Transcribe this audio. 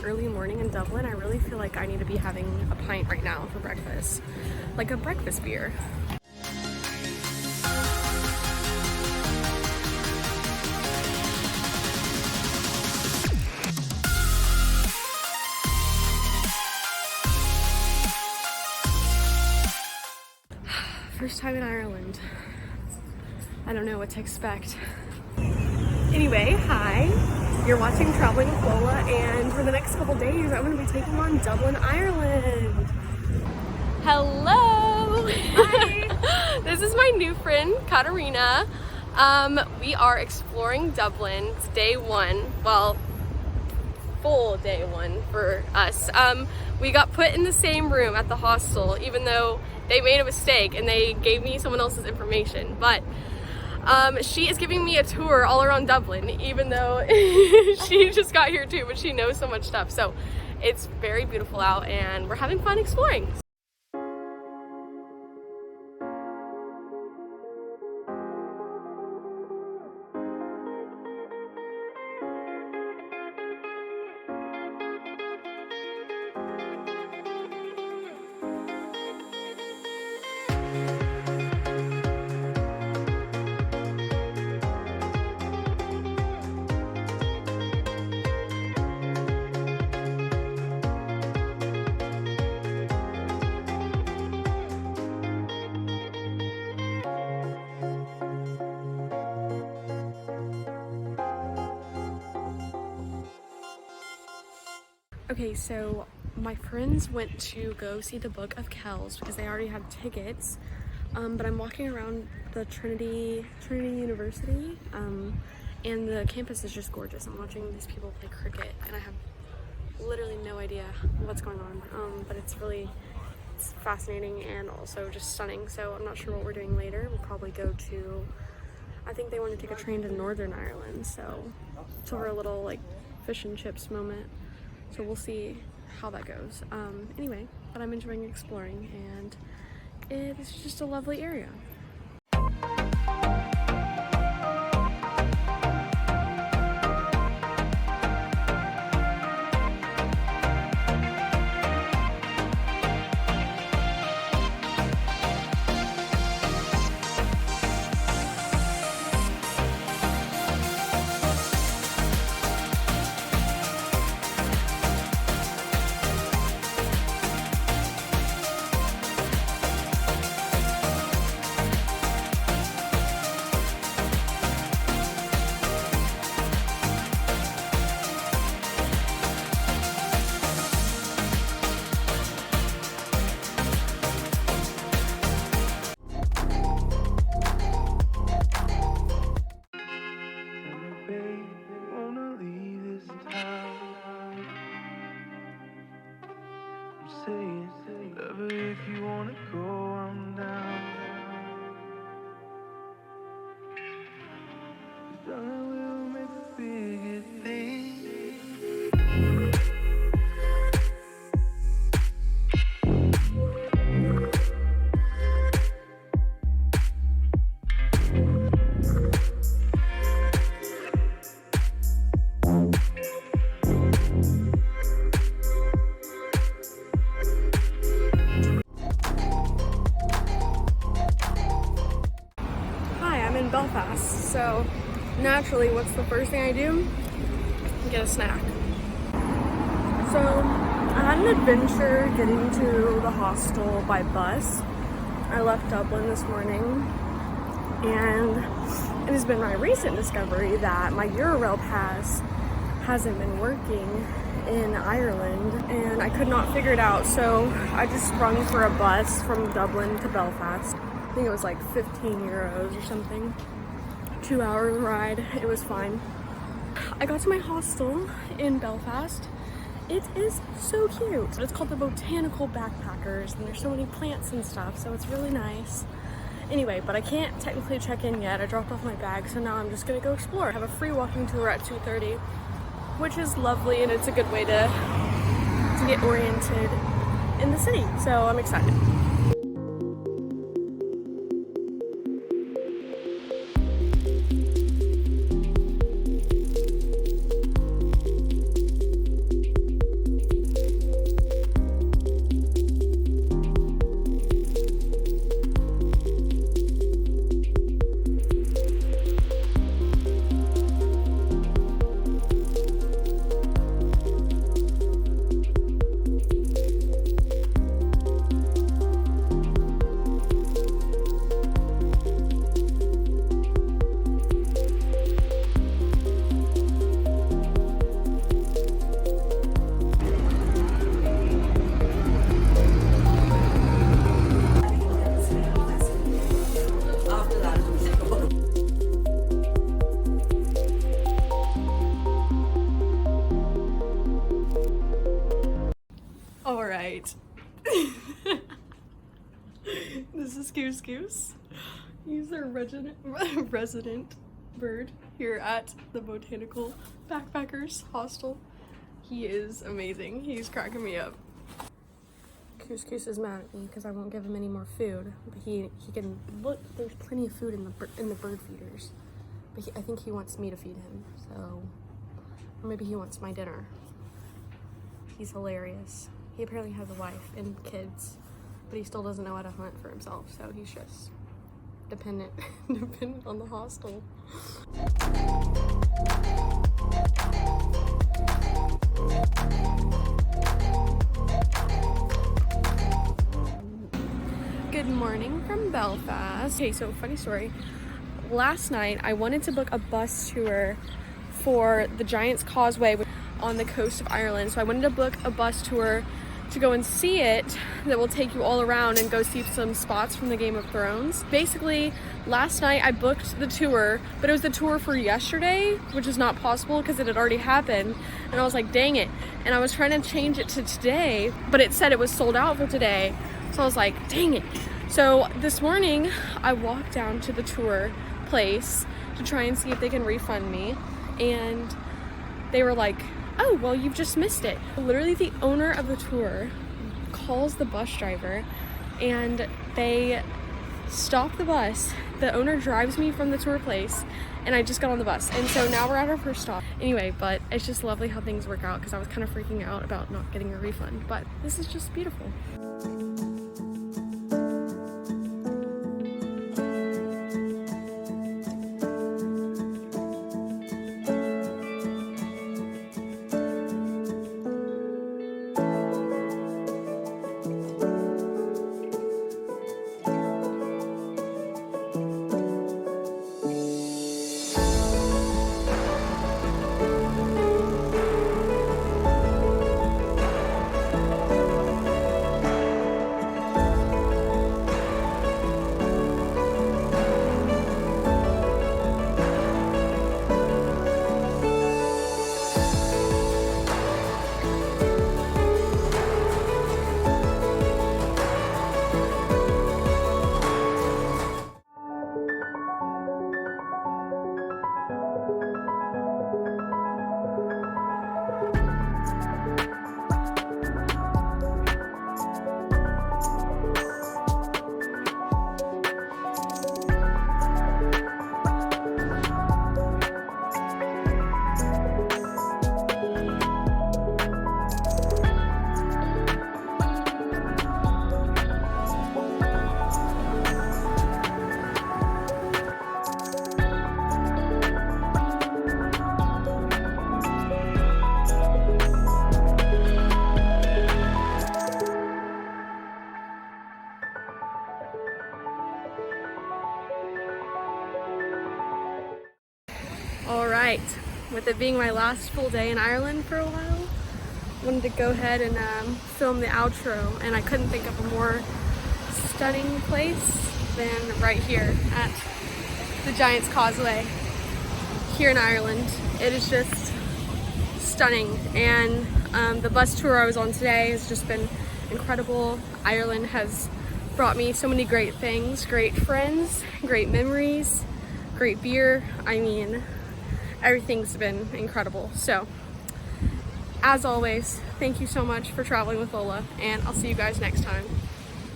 early morning in Dublin, I really feel like I need to be having a pint right now for breakfast. Like a breakfast beer. First time in Ireland. I don't know what to expect. Anyway, hi. You're watching Traveling with Lola, and for the next couple days, I'm going to be taking on Dublin, Ireland. Hello! Hi! This is my new friend, Katarina. We are exploring Dublin. It's day one. Well, full day one for us. We got put in the same room at the hostel, even though they made a mistake and they gave me someone else's information. But she is giving me a tour all around Dublin, even though she just got here too, but she knows so much stuff. So it's very beautiful out and we're having fun exploring. Okay, so my friends went to go see the Book of Kells because they already have tickets, but I'm walking around the Trinity University, and the campus is just gorgeous. I'm watching these people play cricket, and I have literally no idea what's going on, but it's fascinating and also just stunning. So I'm not sure what we're doing later. We'll probably go to, I think they want to take a train to Northern Ireland, so it's over a little like fish and chips moment. So we'll see how that goes. Anyway, but I'm enjoying exploring and it's just a lovely area. If you wanna go, I'm down. 'Cause I will make the biggest thing. Belfast, so naturally what's the first thing I do? Get a snack. So I had an adventure getting to the hostel by bus. I left Dublin this morning and it has been my recent discovery that my Eurail pass hasn't been working in Ireland and I could not figure it out, so I just sprung for a bus from Dublin to Belfast. I think it was like 15 euros or something. 2-hour ride. It was fine. I got to my hostel in Belfast. It is so cute. It's called the Botanical Backpackers and there's so many plants and stuff, so it's really nice. Anyway, but I can't technically check in yet. I dropped off my bag, so now I'm just gonna go explore. I have a free walking tour at 2:30, which is lovely and it's a good way to get oriented in the city, so I'm excited. Goose. He's our resident bird here at the Botanical Backpackers hostel. He is amazing. He's cracking me up. Goose is mad at me because I won't give him any more food, but he can look. There's plenty of food in the bird feeders, but I think he wants me to feed him. So, or maybe he wants my dinner. He's hilarious. He apparently has a wife and kids, but he still doesn't know how to hunt for himself. So he's just dependent on the hostel. Good morning from Belfast. Okay, so funny story. Last night I wanted to book a bus tour for the Giant's Causeway on the coast of Ireland. So I wanted to book a bus tour to go and see it that will take you all around and go see some spots from the Game of Thrones. Basically, last night I booked the tour, but it was the tour for yesterday, which is not possible because it had already happened. And I was like, dang it. And I was trying to change it to today, but it said it was sold out for today. So I was like, dang it. So this morning I walked down to the tour place to try and see if they can refund me. And they were like, oh, well, you've just missed it. Literally the owner of the tour calls the bus driver and they stop the bus. The owner drives me from the tour place and I just got on the bus. And so now we're at our first stop. Anyway, but it's just lovely how things work out because I was kind of freaking out about not getting a refund. But this is just beautiful. Alright, with it being my last full day in Ireland for a while, I wanted to go ahead and film the outro, and I couldn't think of a more stunning place than right here at the Giant's Causeway here in Ireland. It is just stunning, and the bus tour I was on today has just been incredible. Ireland has brought me so many great things, great friends, great memories, great beer. I mean, everything's been incredible. So, as always, thank you so much for traveling with Lola, and I'll see you guys next time.